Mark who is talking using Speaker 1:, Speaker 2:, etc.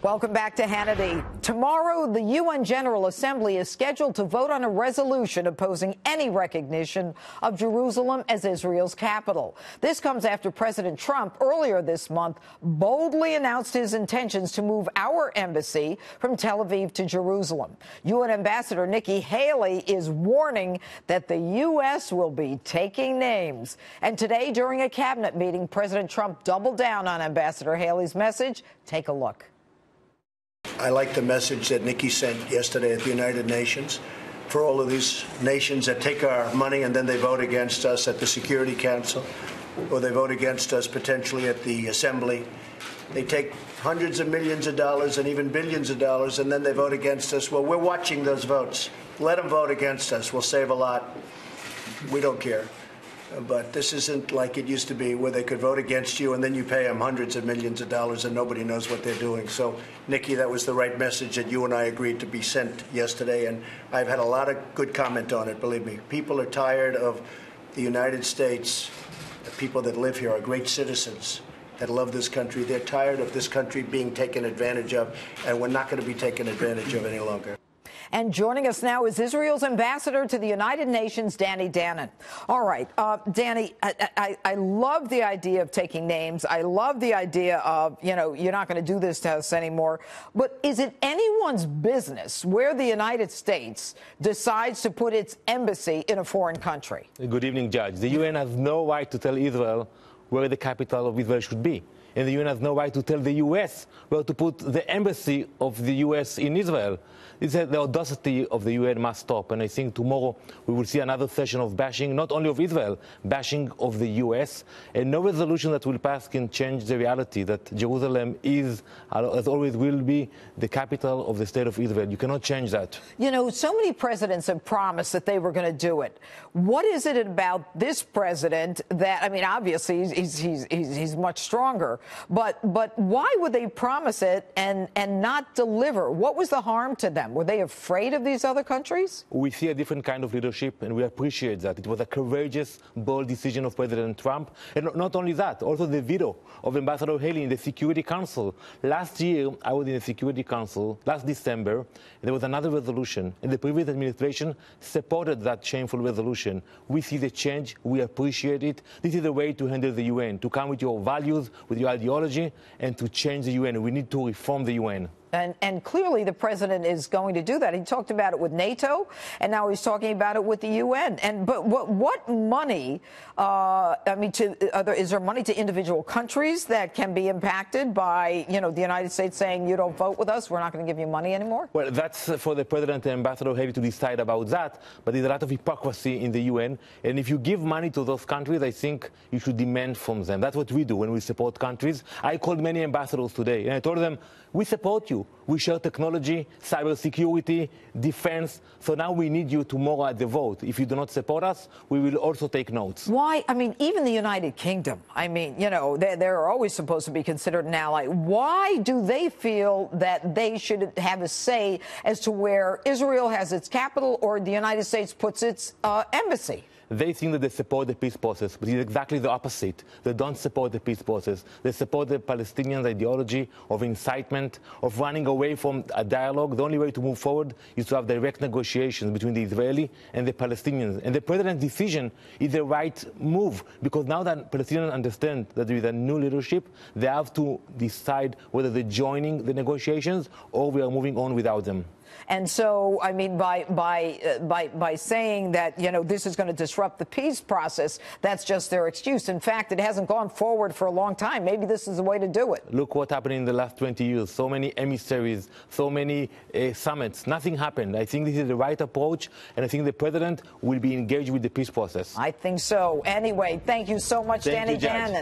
Speaker 1: Welcome back to Hannity. Tomorrow, the UN General Assembly is scheduled to vote on a resolution opposing any recognition of Jerusalem as Israel's capital. This comes after President Trump earlier this month boldly announced his intentions to move our embassy from Tel Aviv to Jerusalem. UN Ambassador Nikki Haley is warning that the U.S. will be taking names. And today, during a cabinet meeting, President Trump doubled down on Ambassador Haley's message. Take a look.
Speaker 2: I like the message that Nikki sent yesterday at the United Nations for all of these nations that take our money and then they vote against us at the Security Council, or they vote against us potentially at the Assembly. They take hundreds of millions of dollars and even billions of dollars, and then they vote against us. Well, we're watching those votes. Let them vote against us. We'll save a lot. We don't care. But this isn't like it used to be, where they could vote against you and then you pay them hundreds of millions of dollars and nobody knows what they're doing. So, Nikki, that was the right message that you and I agreed to be sent yesterday, and I've had a lot of good comment on it, believe me. People are tired of the United States. The people that live here are great citizens that love this country. They're tired of this country being taken advantage of, and we're not going to be taken advantage of any longer.
Speaker 1: And joining us now is Israel's ambassador to the United Nations, Dannon. All right, Danny, I love the idea of taking names. I love the idea of, you know, you're not going to do this to us anymore. But is it anyone's business where the United States decides to put its embassy in a foreign country?
Speaker 3: Good evening, Judge. The UN has no right to tell Israel where the capital of Israel should be. And the UN has no right to tell the U.S. where to put the embassy of the U.S. in Israel. The audacity of the UN must stop. And I think tomorrow we will see another session of bashing, not only of Israel, bashing of the U.S. And no resolution that will pass can change the reality that Jerusalem is, as always will be, the capital of the state of Israel. You cannot change that.
Speaker 1: You know, so many presidents have promised that they were going to do it. What is it about this president that, I mean, obviously he's much stronger, but why would they promise it and not deliver? What was the harm to them? Were they afraid of these other countries?
Speaker 3: We see a different kind of leadership, and we appreciate that. It was a courageous, bold decision of President Trump. And not only that, also the veto of Ambassador Haley in the Security Council. Last year, I was in the Security Council, last December, and there was another resolution, and the previous administration supported that shameful resolution. We see the change. We appreciate it. This is the way to handle the UN, to come with your values, with your ideology, and to change the UN. We need to reform the UN.
Speaker 1: And clearly the president is going to do that. He talked about it with NATO, and now he's talking about it with the UN. But what money? I mean, is there money to individual countries that can be impacted by, you know, the United States saying you don't vote with us, we're not going to give you money anymore?
Speaker 3: Well, that's for the president and Ambassador Haley to decide about that. But there's a lot of hypocrisy in the UN, and if you give money to those countries, I think you should demand from them. That's what we do when we support countries. I called many ambassadors today, and I told them, we support you. We share technology, cybersecurity, defense. So now we need you tomorrow at the vote. If you do not support us, we will also take notes.
Speaker 1: Why? I mean, even the United Kingdom, I mean, you know, they're always supposed to be considered an ally. Why do they feel that they should have a say as to where Israel has its capital or the United States puts its embassy?
Speaker 3: They think that they support the peace process, but it's exactly the opposite. They don't support the peace process. They support the Palestinians' ideology of incitement, of running away from a dialogue. The only way to move forward is to have direct negotiations between the Israeli and the Palestinians. And the president's decision is the right move, because now that Palestinians understand that there is a new leadership, they have to decide whether they're joining the negotiations or we are moving on without them.
Speaker 1: And so, I mean, by saying that, you know, this is going to disrupt the peace process, that's just their excuse. In fact, it hasn't gone forward for a long time. Maybe this is the way to do it.
Speaker 3: Look what happened in the last 20 years. So many emissaries, so many summits. Nothing happened. I think this is the right approach, and I think the president will be engaged with the peace process.
Speaker 1: I think so. Anyway, thank you so much, Dannon.